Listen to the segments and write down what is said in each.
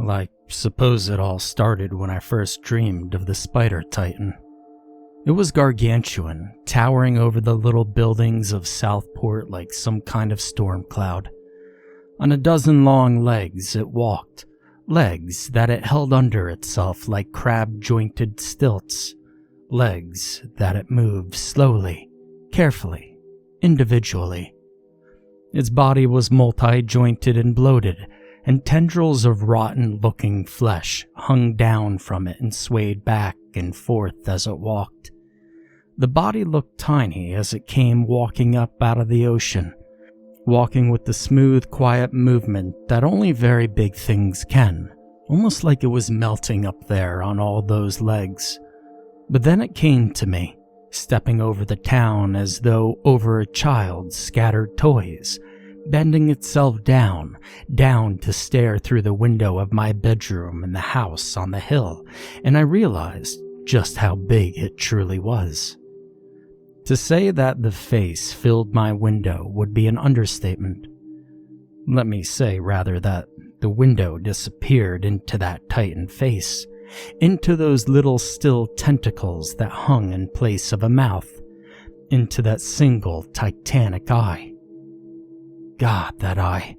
Well, I suppose it all started when I first dreamed of the Spider Titan. It was gargantuan, towering over the little buildings of Southport like some kind of storm cloud. On a dozen long legs it walked, legs that it held under itself like crab-jointed stilts, legs that it moved slowly, carefully, individually. Its body was multi-jointed and bloated, and tendrils of rotten-looking flesh hung down from it and swayed back and forth as it walked. The body looked tiny as it came walking up out of the ocean, walking with the smooth, quiet movement that only very big things can, almost like it was melting up there on all those legs. But then it came to me, stepping over the town as though over a child's scattered toys, bending itself down to stare through the window of my bedroom in the house on the hill, and I realized just how big it truly was. To say that the face filled my window would be an understatement. Let me say, rather, that the window disappeared into that Titan face, into those little still tentacles that hung in place of a mouth, into that single titanic eye. God, that eye.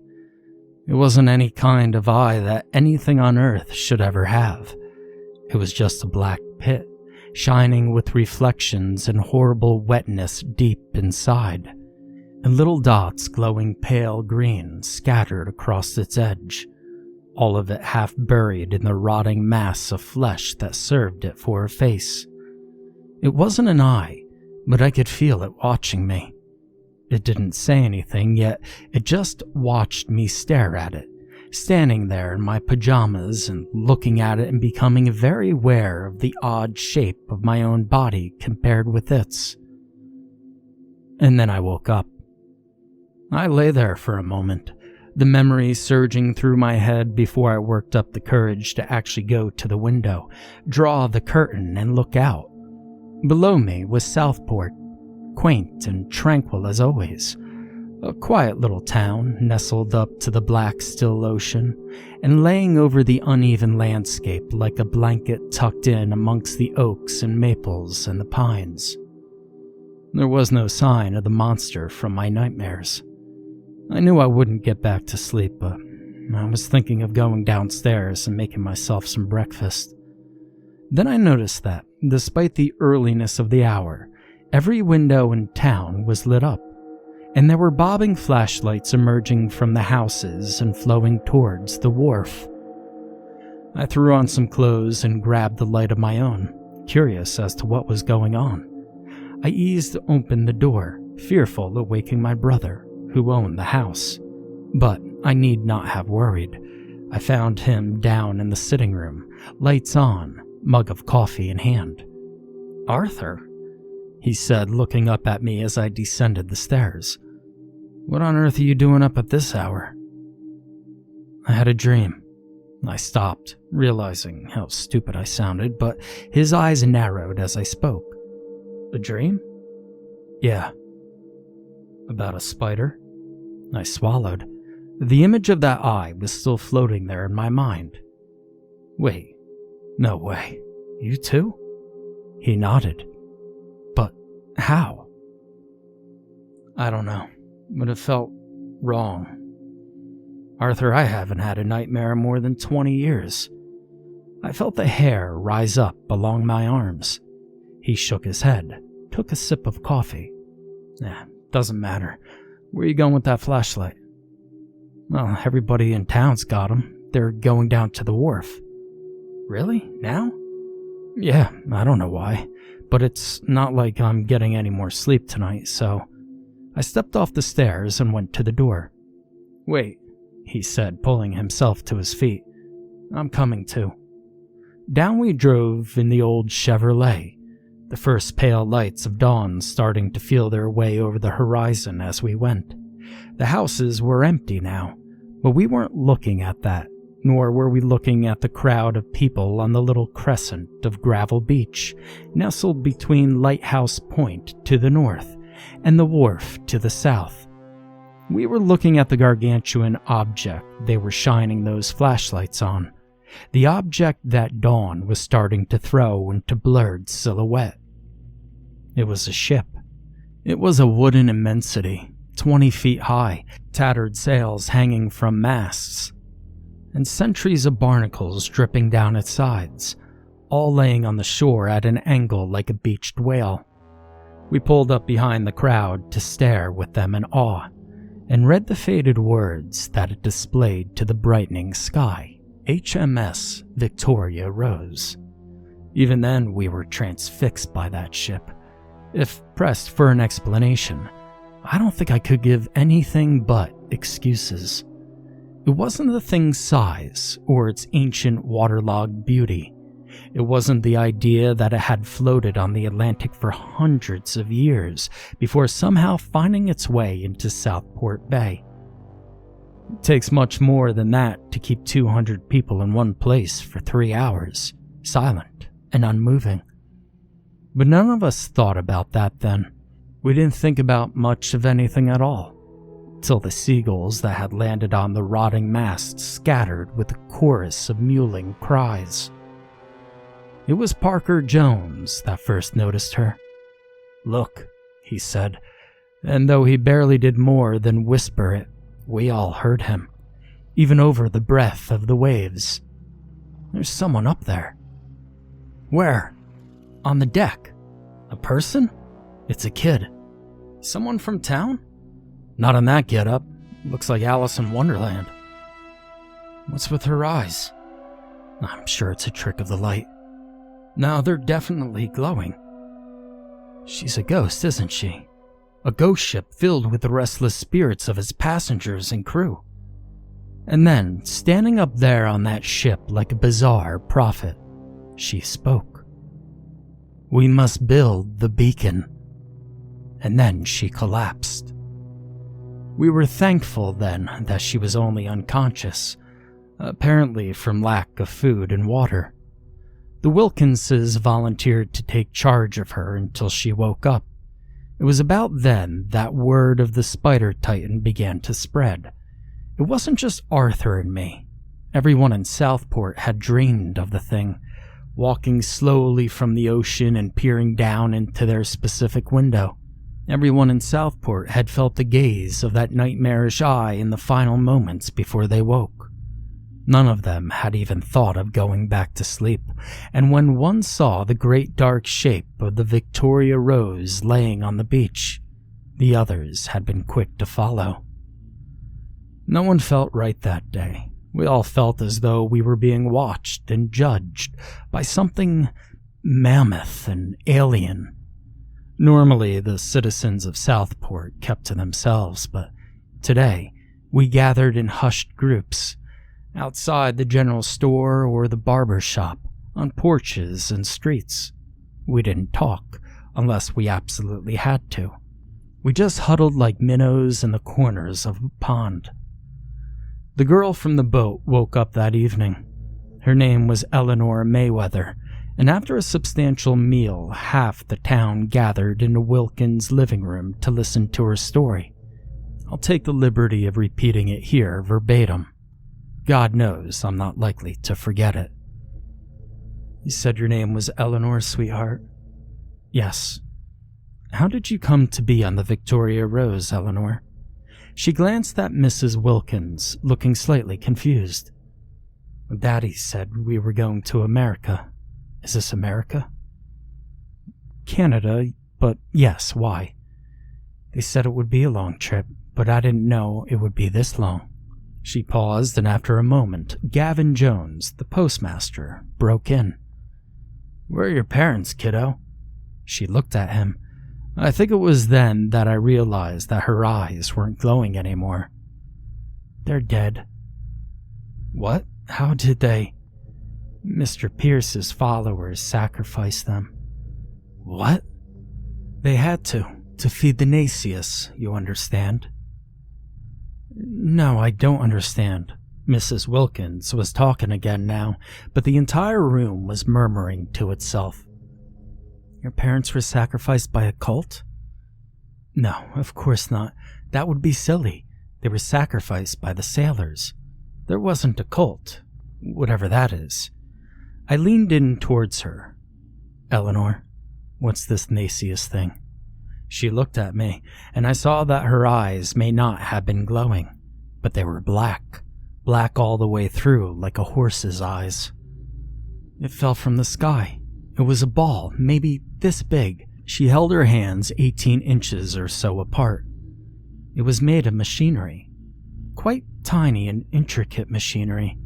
It wasn't any kind of eye that anything on earth should ever have. It was just a black pit, shining with reflections and horrible wetness deep inside, and little dots glowing pale green scattered across its edge, all of it half buried in the rotting mass of flesh that served it for a face. It wasn't an eye, but I could feel it watching me. It didn't say anything, yet it just watched me stare at it, standing there in my pajamas and looking at it and becoming very aware of the odd shape of my own body compared with its. And then I woke up. I lay there for a moment, the memories surging through my head before I worked up the courage to actually go to the window, draw the curtain, and look out. Below me was Southport, quaint and tranquil as always. A quiet little town nestled up to the black still ocean and laying over the uneven landscape like a blanket tucked in amongst the oaks and maples and the pines. There was no sign of the monster from my nightmares. I knew I wouldn't get back to sleep, but I was thinking of going downstairs and making myself some breakfast. Then I noticed that, despite the earliness of the hour, every window in town was lit up, and there were bobbing flashlights emerging from the houses and flowing towards the wharf. I threw on some clothes and grabbed the light of my own, curious as to what was going on. I eased open the door, fearful of waking my brother, who owned the house. But I need not have worried. I found him down in the sitting room, lights on, mug of coffee in hand. "Arthur," he said, looking up at me as I descended the stairs. "What on earth are you doing up at this hour?" "I had a dream." I stopped, realizing how stupid I sounded, but his eyes narrowed as I spoke. "A dream?" "Yeah." "About a spider?" I swallowed. The image of that eye was still floating there in my mind. "Wait, no way. You too?" He nodded. "But how?" "I don't know, but it felt wrong. Arthur, I haven't had a nightmare in more than 20 years. I felt the hair rise up along my arms." He shook his head, took a sip of coffee. Doesn't matter. Where are you going with that flashlight?" "Well, everybody in town's got 'em. They're going down to the wharf." "Really? Now?" "Yeah, I don't know why, but it's not like I'm getting any more sleep tonight, so..." I stepped off the stairs and went to the door. "Wait," he said, pulling himself to his feet. "I'm coming too." Down we drove in the old Chevrolet, the first pale lights of dawn starting to feel their way over the horizon as we went. The houses were empty now, but we weren't looking at that, nor were we looking at the crowd of people on the little crescent of gravel beach, nestled between Lighthouse Point to the north and the wharf to the south. We were looking at the gargantuan object they were shining those flashlights on, the object that dawn was starting to throw into blurred silhouette. It was a ship. It was a wooden immensity, 20 feet high, tattered sails hanging from masts, and centuries of barnacles dripping down its sides, all laying on the shore at an angle like a beached whale. We pulled up behind the crowd to stare with them in awe, and read the faded words that it displayed to the brightening sky. HMS Victoria Rose. Even then, we were transfixed by that ship. If pressed for an explanation, I don't think I could give anything but excuses. It wasn't the thing's size or its ancient waterlogged beauty. It wasn't the idea that it had floated on the Atlantic for hundreds of years before somehow finding its way into Southport Bay. It takes much more than that to keep 200 people in one place for 3 hours, silent and unmoving. But none of us thought about that then. We didn't think about much of anything at all, till the seagulls that had landed on the rotting mast scattered with a chorus of mewling cries. It was Parker Jones that first noticed her. "Look," he said, and though he barely did more than whisper it, we all heard him, even over the breath of the waves. "There's someone up there." "Where?" "On the deck." "A person?" "It's a kid." "Someone from town?" "Not in that getup. Looks like Alice in Wonderland." "What's with her eyes?" "I'm sure it's a trick of the light." "No, they're definitely glowing." "She's a ghost, isn't she? A ghost ship filled with the restless spirits of its passengers and crew." And then, standing up there on that ship like a bizarre prophet, she spoke. "We must build the beacon." And then she collapsed. We were thankful then that she was only unconscious, apparently from lack of food and water. The Wilkinses volunteered to take charge of her until she woke up. It was about then that word of the Spider Titan began to spread. It wasn't just Arthur and me. Everyone in Southport had dreamed of the thing, walking slowly from the ocean and peering down into their specific window. Everyone in Southport had felt the gaze of that nightmarish eye in the final moments before they woke. None of them had even thought of going back to sleep, and when one saw the great dark shape of the Victoria Rose laying on the beach, the others had been quick to follow. No one felt right that day. We all felt as though we were being watched and judged by something mammoth and alien. Normally, the citizens of Southport kept to themselves, but today we gathered in hushed groups, outside the general store or the barber shop, on porches and streets. We didn't talk, unless we absolutely had to. We just huddled like minnows in the corners of a pond. The girl from the boat woke up that evening. Her name was Eleanor Mayweather, and after a substantial meal, half the town gathered into Wilkins' living room to listen to her story. I'll take the liberty of repeating it here verbatim. God knows I'm not likely to forget it. "You said your name was Eleanor, sweetheart?" "Yes." "How did you come to be on the Victoria Rose, Eleanor?" She glanced at Mrs. Wilkins, looking slightly confused. "Daddy said we were going to America." "Is this America?" "Canada, but yes, why?" "They said it would be a long trip, but I didn't know it would be this long." She paused, and after a moment, Gavin Jones, the postmaster, broke in. "Where are your parents, kiddo?" She looked at him. I think it was then that I realized that her eyes weren't glowing anymore. "They're dead." "What? How did they?" "Mr. Pierce's followers sacrificed them." "What?" "They had to feed the Naescus, you understand?" "No, I don't understand." Mrs. Wilkins was talking again now, but the entire room was murmuring to itself. "Your parents were sacrificed by a cult?" "No, of course not. That would be silly. They were sacrificed by the sailors. There wasn't a cult. whatever that is. I leaned in towards her. Eleanor, what's this Naescus thing? She looked at me, and I saw that her eyes may not have been glowing, but they were black all the way through like a horse's eyes. It fell from the sky. It was a ball, maybe this big. She held her hands 18 inches or so apart. It was made of machinery, quite tiny and intricate machinery,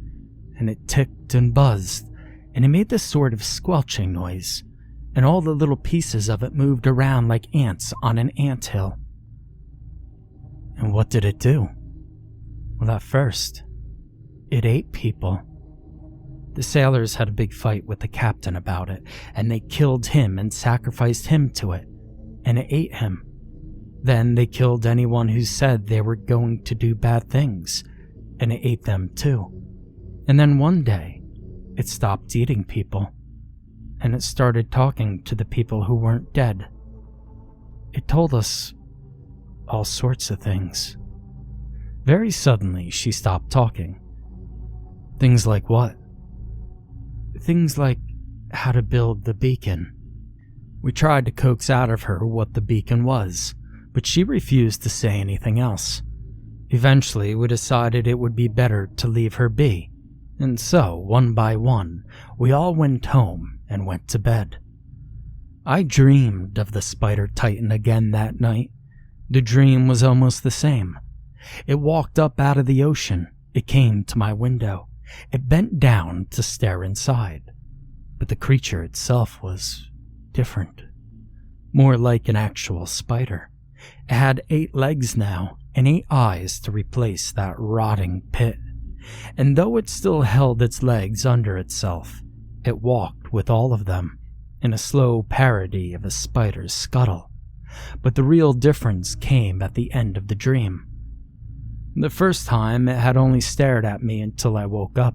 and it ticked and buzzed, and it made this sort of squelching noise, and all the little pieces of it moved around like ants on an anthill. And what did it do? Well, at first, it ate people. The sailors had a big fight with the captain about it, and they killed him and sacrificed him to it, and it ate him. Then they killed anyone who said they were going to do bad things, and it ate them too. And then one day, it stopped eating people, and it started talking to the people who weren't dead. It told us all sorts of things. Very suddenly, she stopped talking. Things like what? Things like how to build the beacon. We tried to coax out of her what the beacon was, but she refused to say anything else. Eventually, we decided it would be better to leave her be, and so, one by one, we all went home and went to bed. I dreamed of the spider titan again that night. The dream was almost the same. It walked up out of the ocean. It came to my window. It bent down to stare inside, but the creature itself was different, more like an actual spider. It had 8 legs now, and 8 eyes to replace that rotting pit, and though it still held its legs under itself, it walked with all of them, in a slow parody of a spider's scuttle. But the real difference came at the end of the dream. The first time, it had only stared at me until I woke up.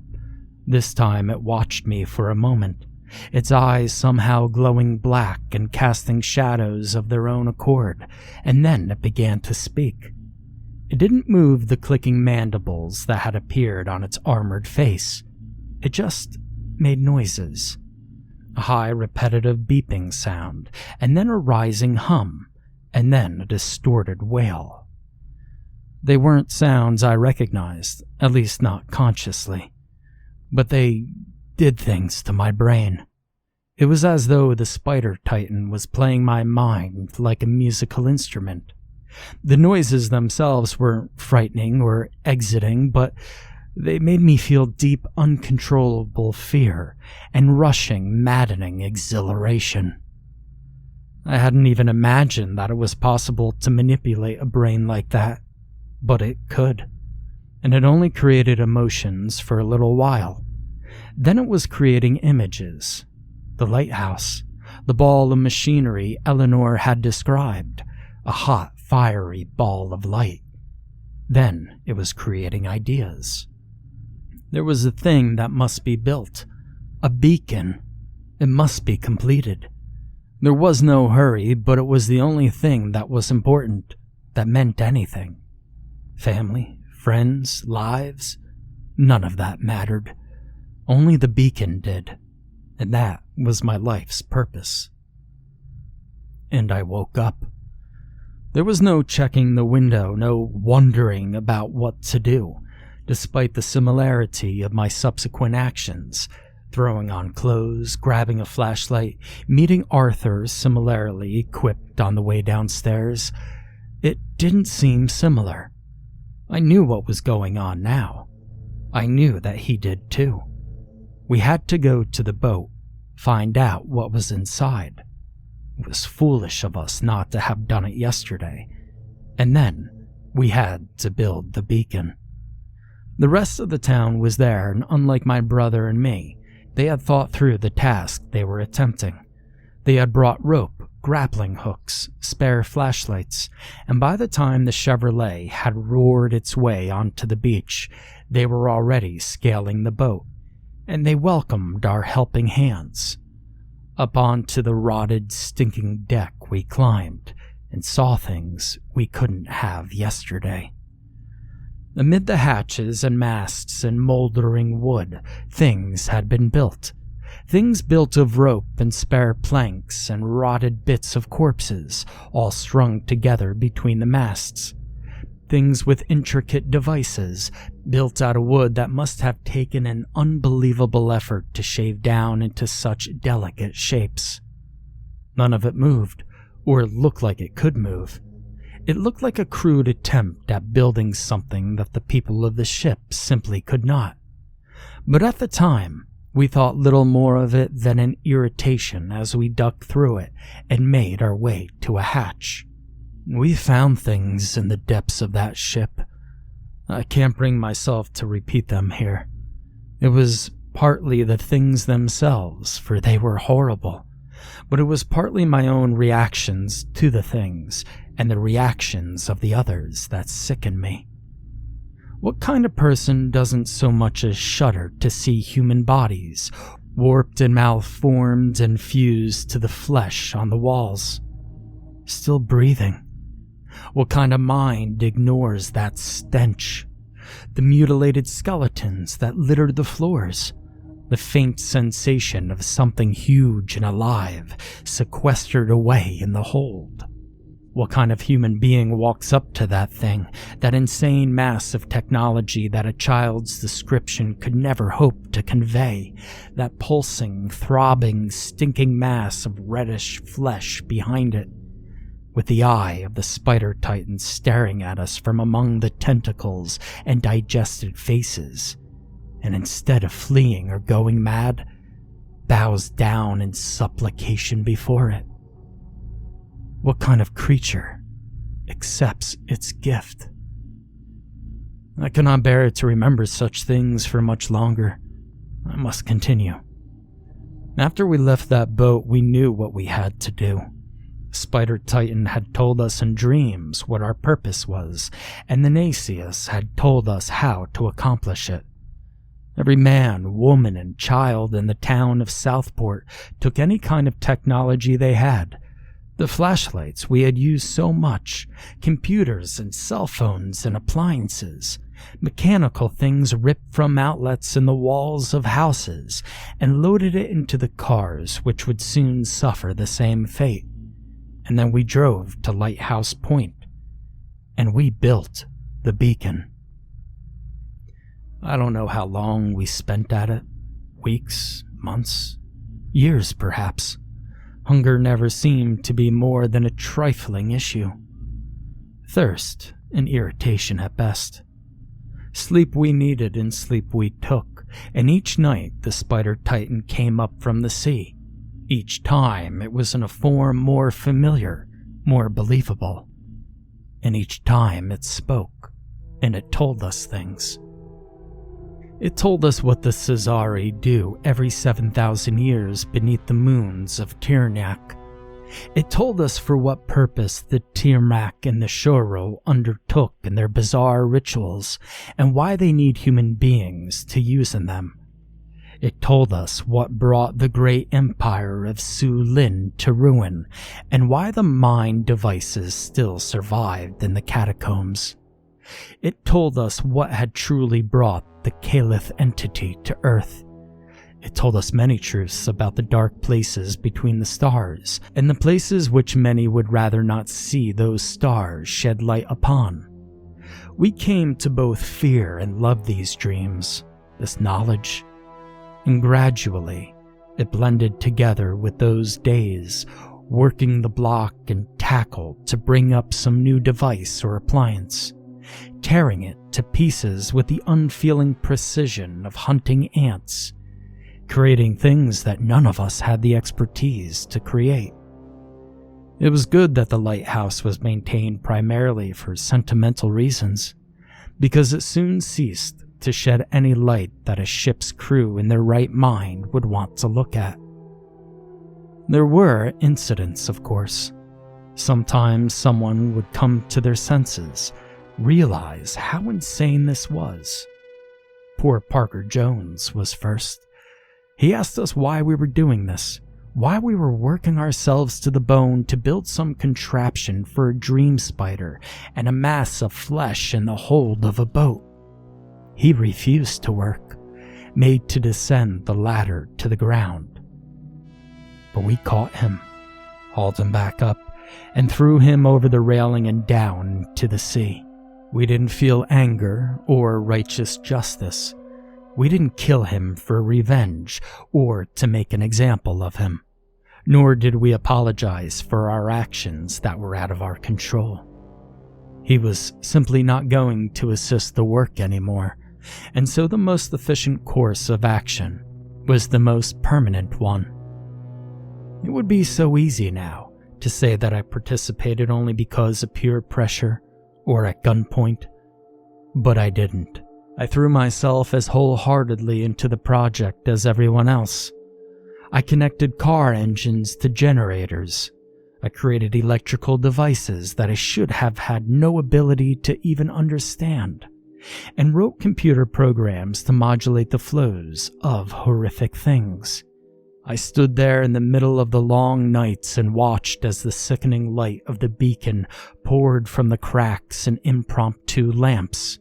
This time, it watched me for a moment, its eyes somehow glowing black and casting shadows of their own accord, and then it began to speak. It didn't move the clicking mandibles that had appeared on its armored face. It just made noises. A high, repetitive beeping sound, and then a rising hum, and then a distorted wail. They weren't sounds I recognized, at least not consciously, but they did things to my brain. It was as though the spider titan was playing my mind like a musical instrument. The noises themselves weren't frightening or exiting, but they made me feel deep, uncontrollable fear and rushing, maddening exhilaration. I hadn't even imagined that it was possible to manipulate a brain like that. But it could, and it only created emotions for a little while. Then it was creating images. The lighthouse, the ball of machinery Eleanor had described, a hot, fiery ball of light. Then it was creating ideas. There was a thing that must be built, a beacon. It must be completed. There was no hurry, but it was the only thing that was important, that meant anything. Family, friends, lives, none of that mattered. Only the beacon did, and that was my life's purpose. And I woke up. There was no checking the window, no wondering about what to do, despite the similarity of my subsequent actions, throwing on clothes, grabbing a flashlight, meeting Arthur similarly equipped on the way downstairs. It didn't seem similar. I knew what was going on now. I knew that he did too. We had to go to the boat, find out what was inside. It was foolish of us not to have done it yesterday. And then we had to build the beacon. The rest of the town was there, and unlike my brother and me, they had thought through the task they were attempting. They had brought rope, grappling hooks, spare flashlights, and by the time the Chevrolet had roared its way onto the beach, they were already scaling the boat, and they welcomed our helping hands. Up onto the rotted, stinking deck we climbed, and saw things we couldn't have yesterday. Amid the hatches and masts and moldering wood, things had been built. Things built of rope and spare planks and rotted bits of corpses, all strung together between the masts. Things with intricate devices, built out of wood that must have taken an unbelievable effort to shave down into such delicate shapes. None of it moved, or looked like it could move. It looked like a crude attempt at building something that the people of the ship simply could not. But at the time, we thought little more of it than an irritation as we ducked through it and made our way to a hatch. We found things in the depths of that ship. I can't bring myself to repeat them here. It was partly the things themselves, for they were horrible, but it was partly my own reactions to the things and the reactions of the others that sickened me. What kind of person doesn't so much as shudder to see human bodies, warped and malformed and fused to the flesh on the walls, still breathing? What kind of mind ignores that stench? The mutilated skeletons that littered the floors, the faint sensation of something huge and alive sequestered away in the hold. What kind of human being walks up to that thing, that insane mass of technology that a child's description could never hope to convey, that pulsing, throbbing, stinking mass of reddish flesh behind it, with the eye of the spider titan staring at us from among the tentacles and digested faces, and instead of fleeing or going mad, bows down in supplication before it? What kind of creature accepts its gift? I cannot bear to remember such things for much longer. I must continue. After we left that boat, we knew what we had to do. Spider Titan had told us in dreams what our purpose was, and the Naescus had told us how to accomplish it. Every man, woman, and child in the town of Southport took any kind of technology they had. The flashlights we had used so much, computers and cell phones and appliances, mechanical things ripped from outlets in the walls of houses, and loaded it into the cars which would soon suffer the same fate. And then we drove to Lighthouse Point, and we built the beacon. I don't know how long we spent at it. Weeks, months, years perhaps. Hunger never seemed to be more than a trifling issue. Thirst and irritation at best. Sleep we needed and sleep we took, and each night the Spider Titan came up from the sea. Each time it was in a form more familiar, more believable. And each time it spoke, and it told us things. It told us what the Cesari do every 7,000 years beneath the moons of Tirnak. It told us for what purpose the Tirmak and the Shoro undertook in their bizarre rituals, and why they need human beings to use in them. It told us what brought the great empire of Su Lin to ruin, and why the mind devices still survived in the catacombs. It told us what had truly brought the Caliph entity to Earth. It told us many truths about the dark places between the stars, and the places which many would rather not see those stars shed light upon. We came to both fear and love these dreams, this knowledge, and gradually it blended together with those days, working the block and tackle to bring up some new device or appliance, tearing it to pieces with the unfeeling precision of hunting ants, creating things that none of us had the expertise to create. It was good that the lighthouse was maintained primarily for sentimental reasons, because it soon ceased to shed any light that a ship's crew in their right mind would want to look at. There were incidents, of course. Sometimes someone would come to their senses, realize how insane this was. Poor Parker Jones was first. He asked us why we were doing this, why we were working ourselves to the bone to build some contraption for a dream spider and a mass of flesh in the hold of a boat. He refused to work, made to descend the ladder to the ground. But we caught him, hauled him back up, and threw him over the railing and down to the sea. We didn't feel anger or righteous justice. We didn't kill him for revenge or to make an example of him, nor did we apologize for our actions that were out of our control. He was simply not going to assist the work anymore, and so the most efficient course of action was the most permanent one. It would be so easy now to say that I participated only because of peer pressure or at gunpoint, but I didn't. I threw myself as wholeheartedly into the project as everyone else. I connected car engines to generators. I created electrical devices that I should have had no ability to even understand, and wrote computer programs to modulate the flows of horrific things. I stood there in the middle of the long nights and watched as the sickening light of the beacon poured from the cracks in impromptu lamps.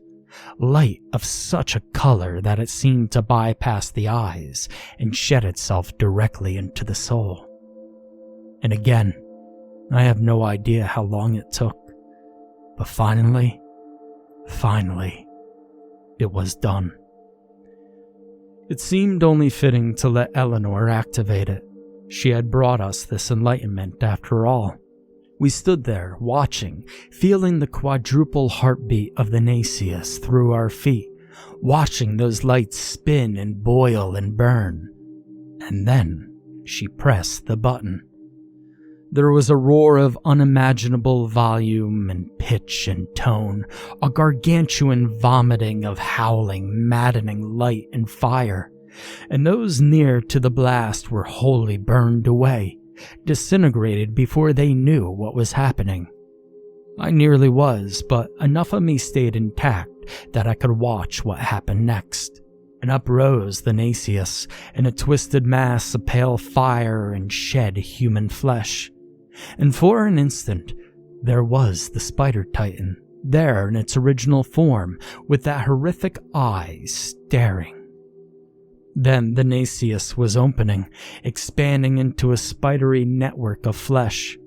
Light of such a color that it seemed to bypass the eyes and shed itself directly into the soul. And again, I have no idea how long it took, but finally, it was done. It seemed only fitting to let Eleanor activate it. She had brought us this enlightenment after all. We stood there, watching, feeling the quadruple heartbeat of the Naescus through our feet, watching those lights spin and boil and burn. And then she pressed the button. There was a roar of unimaginable volume and pitch and tone, a gargantuan vomiting of howling, maddening light and fire, and those near to the blast were wholly burned away, disintegrated before they knew what was happening. I nearly was, but enough of me stayed intact that I could watch what happened next. And up rose the Naescus in a twisted mass of pale fire and shed human flesh. And for an instant, there was the Spider Titan, there in its original form, with that horrific eye staring. Then the Naescus was opening, expanding into a spidery network of flesh,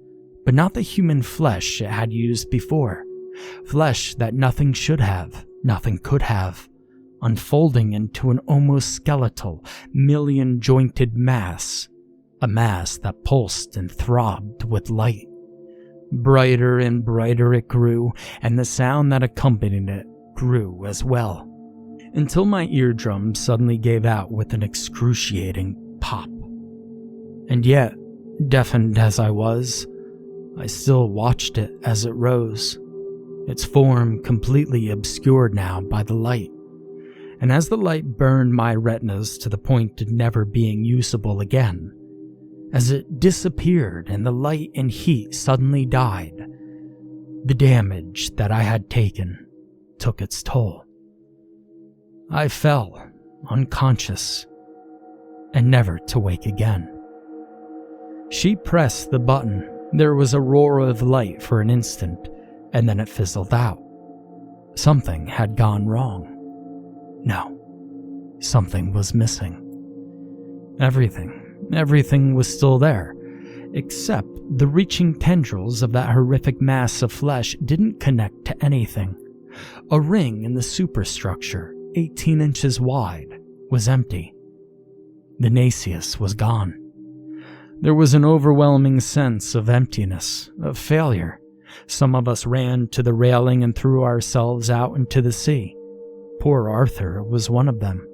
but not the human flesh it had used before. Flesh that nothing should have, nothing could have, unfolding into an almost skeletal, million-jointed mass, a mass that pulsed and throbbed with light. Brighter and brighter it grew, and the sound that accompanied it grew as well, until my eardrum suddenly gave out with an excruciating pop. And yet, deafened as I was, I still watched it as it rose, its form completely obscured now by the light. And as the light burned my retinas to the point of never being usable again, as it disappeared and the light and heat suddenly died, the damage that I had taken took its toll. I fell, unconscious, and never to wake again. She pressed the button. There was a roar of light for an instant, and then it fizzled out. Something had gone wrong. No, something was missing. Everything was still there, except the reaching tendrils of that horrific mass of flesh didn't connect to anything. A ring in the superstructure, 18 inches wide, was empty. The Naescus was gone. There was an overwhelming sense of emptiness, of failure. Some of us ran to the railing and threw ourselves out into the sea. Poor Arthur was one of them.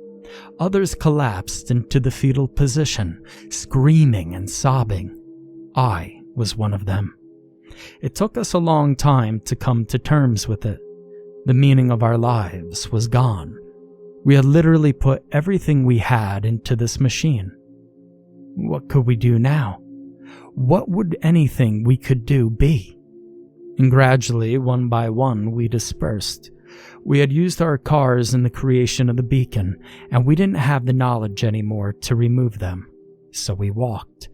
Others collapsed into the fetal position, screaming and sobbing. I was one of them. It took us a long time to come to terms with it. The meaning of our lives was gone. We had literally put everything we had into this machine. What could we do now? What would anything we could do be? And gradually, one by one, we dispersed. We had used our cars in the creation of the beacon, and we didn't have the knowledge anymore to remove them. So we walked.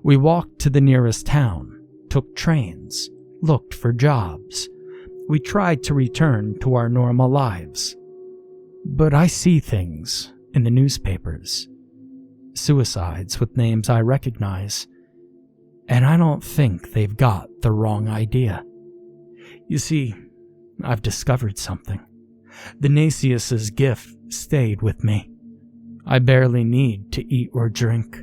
We walked to the nearest town, took trains, looked for jobs. We tried to return to our normal lives. But I see things in the newspapers. Suicides with names I recognize. And I don't think they've got the wrong idea. You see, I've discovered something. The Naescus' gift stayed with me. I barely need to eat or drink.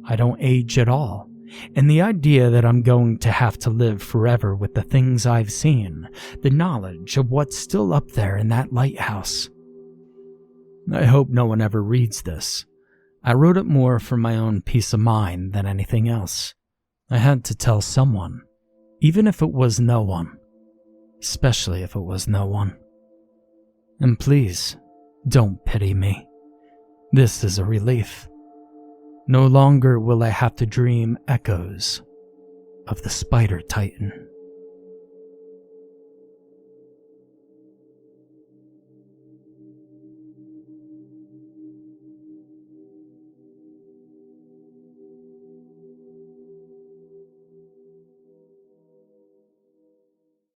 I don't age at all. And the idea that I'm going to have to live forever with the things I've seen, the knowledge of what's still up there in that lighthouse. I hope no one ever reads this. I wrote it more for my own peace of mind than anything else. I had to tell someone, even if it was no one. Especially if it was no one. And please, don't pity me. This is a relief. No longer will I have to dream echoes of the Spider Titan.